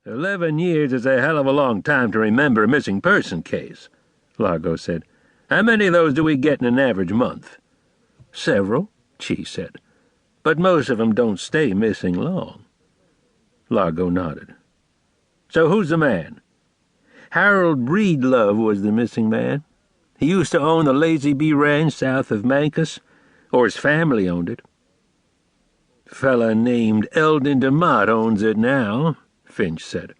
11 years is a hell of a long time to remember a missing person case, Largo said. How many of those do we get in an average month? Several, Chee said, but most of them don't stay missing long. Largo nodded. So who's the man? Harold Breedlove was the missing man. He used to own the Lazy Bee Ranch south of Mancus, or his family owned it. Fella named Eldon DeMott owns it now, Finch said.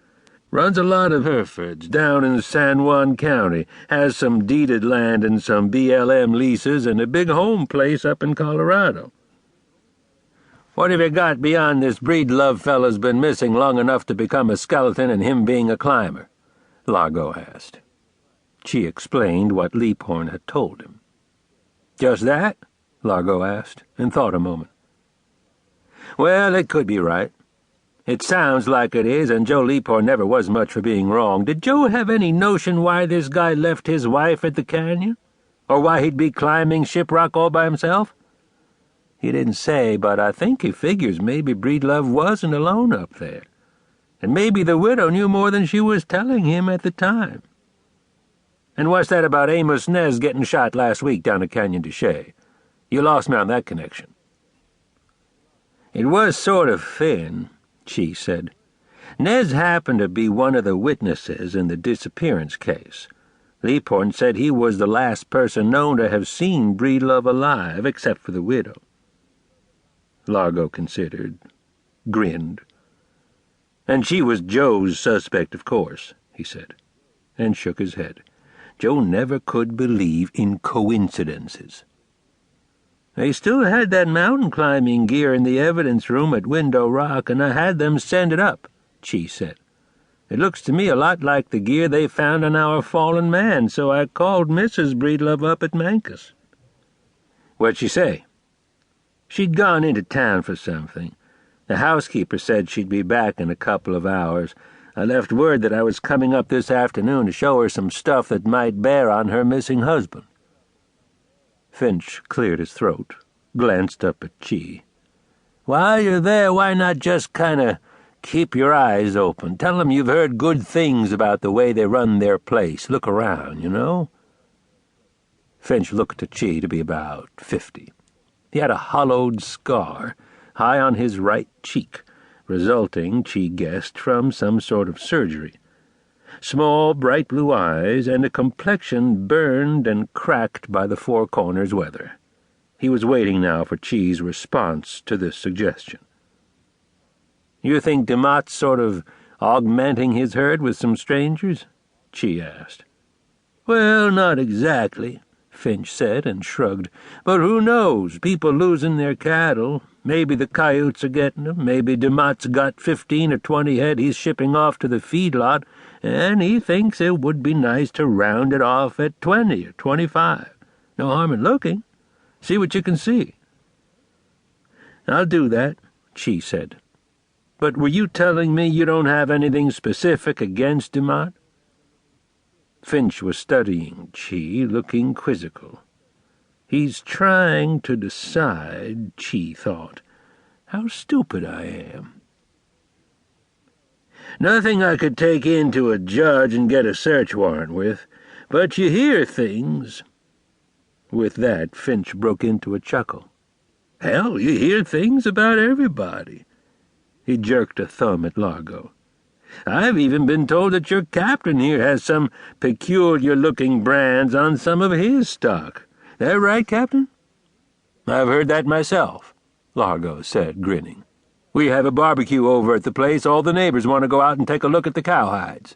Runs a lot of Herefords down in San Juan County, has some deeded land and some BLM leases and a big home place up in Colorado. What have you got beyond this Breedlove fella's been missing long enough to become a skeleton and him being a climber? Largo asked. Chee explained what Leaphorn had told him. Just that? Largo asked, and thought a moment. Well, it could be right. It sounds like it is, and Joe Leaphorn never was much for being wrong. Did Joe have any notion why this guy left his wife at the canyon? Or why he'd be climbing Shiprock all by himself? He didn't say, but I think he figures maybe Breedlove wasn't alone up there. And maybe the widow knew more than she was telling him at the time. And what's that about Amos Nez getting shot last week down at Canyon de Chelly? You lost me on that connection. It was sort of thin, Chee said. Nez happened to be one of the witnesses in the disappearance case. Leaphorn said he was the last person known to have seen Breedlove alive, except for the widow. Largo considered, grinned. And she was Joe's suspect, of course, he said, and shook his head. Joe never could believe in coincidences. They still had that mountain climbing gear in the evidence room at Window Rock, and I had them send it up, Chee said. It looks to me a lot like the gear they found on our fallen man, so I called Mrs. Breedlove up at Mancus. What'd she say? She'd gone into town for something. The housekeeper said she'd be back in a couple of hours. I left word that I was coming up this afternoon to show her some stuff that might bear on her missing husband. Finch cleared his throat, glanced up at Chee. While you're there, why not just keep your eyes open? Tell them you've heard good things about the way they run their place. Look around, you know? Finch looked at Chee to be about 50. He had a hollowed scar high on his right cheek, resulting, Chee guessed, from some sort of surgery. Small, bright blue eyes, and a complexion burned and cracked by the Four Corners weather. He was waiting now for Chee's response to this suggestion. You think DeMott's sort of augmenting his herd with some strangers? Chee asked. Well, not exactly, Finch said and shrugged. But who knows? People losing their cattle. Maybe the coyotes are getting them. Maybe DeMott's got 15 or 20 head he's shipping off to the feedlot, and he thinks it would be nice to round it off at 20 or 25. No harm in looking. See what you can see. I'll do that, Chee said. But were you telling me you don't have anything specific against DeMott? Finch was studying Chee, looking quizzical. He's trying to decide, Chee thought, how stupid I am. Nothing I could take in to a judge and get a search warrant with, but you hear things. With that, Finch broke into a chuckle. Hell, you hear things about everybody. He jerked a thumb at Largo. I've even been told that your captain here has some peculiar-looking brands on some of his stock. That right, Captain? I've heard that myself, Largo said, grinning. We have a barbecue over at the place. All the neighbors want to go out and take a look at the cowhides.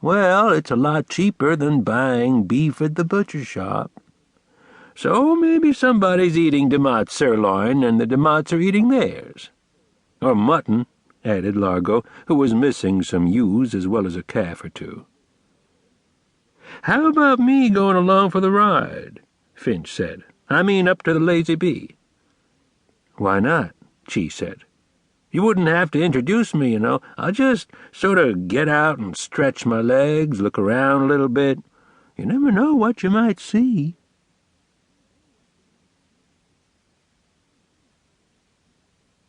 Well, it's a lot cheaper than buying beef at the butcher shop. So maybe somebody's eating DeMott's sirloin and the DeMotts are eating theirs. Or mutton, added Largo, who was missing some ewes as well as a calf or two. How about me going along for the ride? Finch said. I mean up to the Lazy Bee. Why not? Chee said. You wouldn't have to introduce me, you know. I'll just sort of get out and stretch my legs, look around a little bit. You never know what you might see.